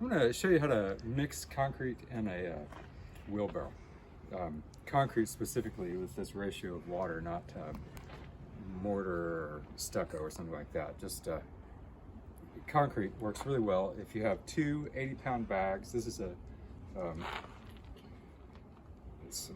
I'm going to show you how to mix concrete in a wheelbarrow. Concrete specifically with this ratio of water, not mortar or stucco or something like that. Just concrete works really well if you have two 80-pound bags. This is a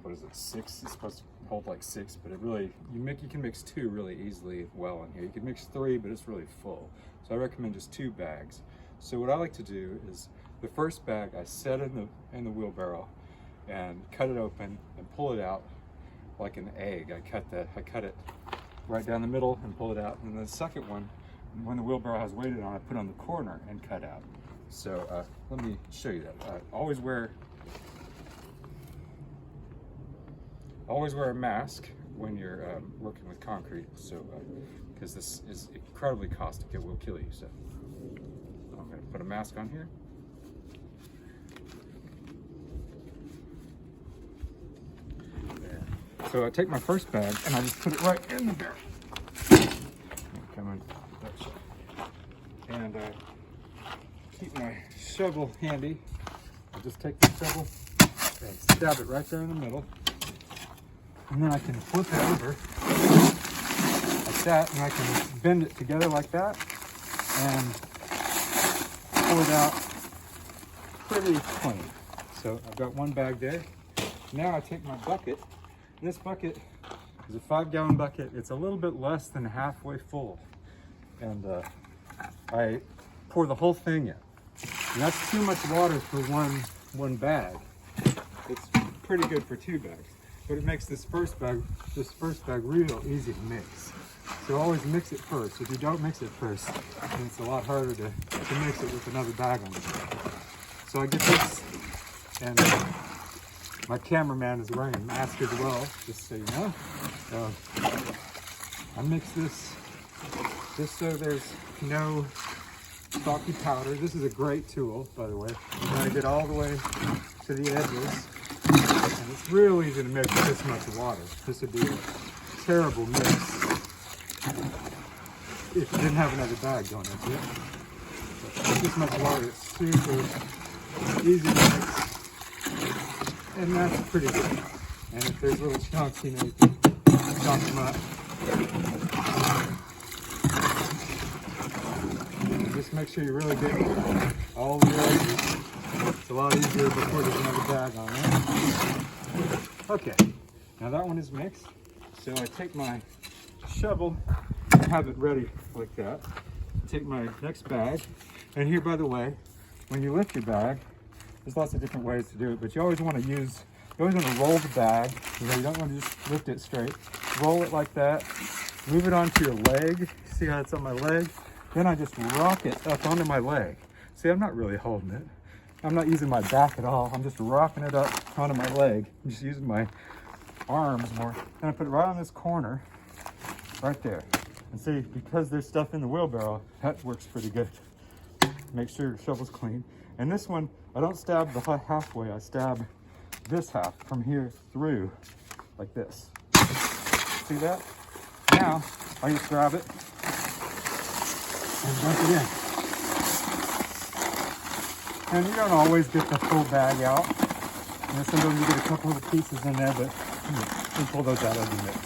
what is it, 6? It's supposed to hold like 6, but it really, you can mix 2 really easily well in here. You can mix 3, but it's really full. So I recommend just 2 bags. So what I like to do is the first bag I set in the wheelbarrow and cut it open and pull it out like an egg. I cut it right down the middle and pull it out. And the second one, when the wheelbarrow has weight on, I put on the corner and cut out. So let me show you that. Always wear a mask when you're working with concrete, so because this is incredibly caustic, it will kill you. So I'm going to put a mask on here. There. So I take my first bag and I just put it right in the barrel. Come on, and keep my shovel handy. I'll just take the shovel and stab it right there in the middle. And then I can flip it over like that, and I can bend it together like that and pull it out pretty clean. So I've got one bag there. Now I take my bucket. This bucket is a 5-gallon bucket. It's a little bit less than halfway full. And I pour the whole thing in. And that's too much water for one bag. It's pretty good for 2 bags. But it makes this first bag real easy to mix. So always mix it first. If you don't mix it first, then it's a lot harder to mix it with another bag on it. So I get this, and my cameraman is wearing a mask as well, just so you know. So I mix this just so there's no chalky powder. This is a great tool, by the way. I'm going to get all the way to the edges. And it's real easy to mix this much water. This would be a terrible mix if you didn't have another bag going into it. But this much water, it's super easy to mix. And that's pretty good. And if there's little chunks, you know, you can chop them up. And just make sure you really get all the edges. It's a lot easier before there's another bag on there. Okay, now that one is mixed. So I take my shovel and have it ready like that. Take my next bag. And here, by the way, when you lift your bag, there's lots of different ways to do it, but you always want to roll the bag. You know, you don't want to just lift it straight. Roll it like that. Move it onto your leg. See how it's on my leg? Then I just rock it up onto my leg. See, I'm not really holding it. I'm not using my back at all. I'm just rocking it up onto my leg. I'm just using my arms more. And I put it right on this corner, right there. And see, because there's stuff in the wheelbarrow, that works pretty good. Make sure your shovel's clean. And this one, I don't stab the halfway. I stab this half from here through, like this. See that? Now, I just grab it and dump it in. And you don't always get the full bag out. You know, sometimes you get a couple of pieces in there, but you can pull those out of the mix.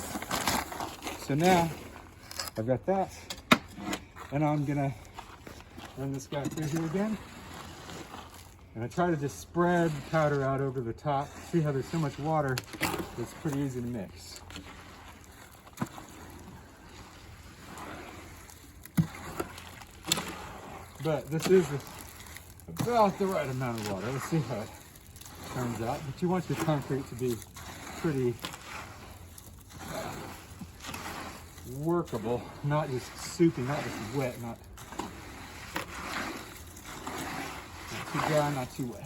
So now I've got that, and I'm gonna run this guy through here again. And I try to just spread the powder out over the top. See how there's so much water, it's pretty easy to mix. But this is about the right amount of water. Let's see how it turns out. But you want your concrete to be pretty workable, not just soupy, not just wet, not too dry, not too wet.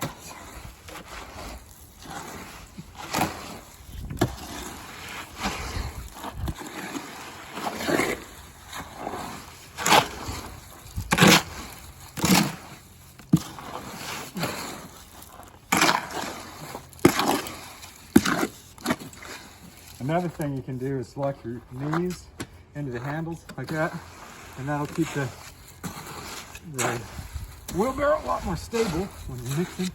Another thing you can do is lock your knees into the handles like that, and that'll keep the Wheelbarrow a lot more stable when you're mixing.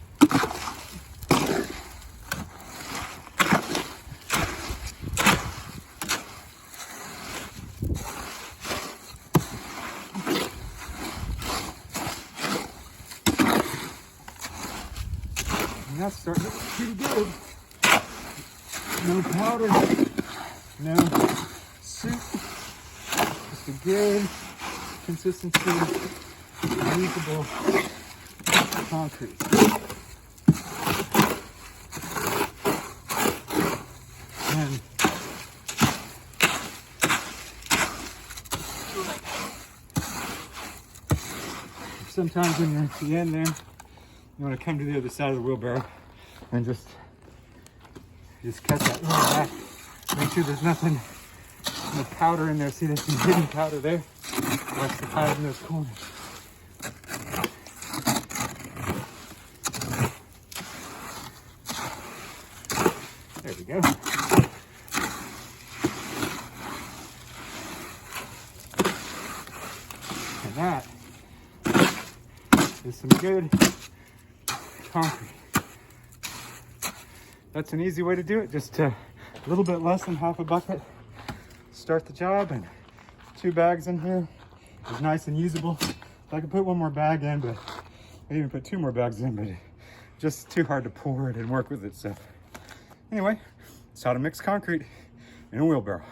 And that's starting to look pretty good. No powder, no soup, just a good consistency, usable concrete. And sometimes when you're at the end there, you want to come to the other side of the wheelbarrow and just cut that one back. Make sure there's nothing, no powder in there. See, there's some hidden powder there. Watch the powder in those corners. There we go. And that is some good concrete. That's an easy way to do it. Just a little bit less than half a bucket. Start the job, and 2 bags in here is nice and usable. I could put 1 more bag in, but I even put 2 more bags in, but it's just too hard to pour it and work with it. So anyway, that's how to mix concrete in a wheelbarrow.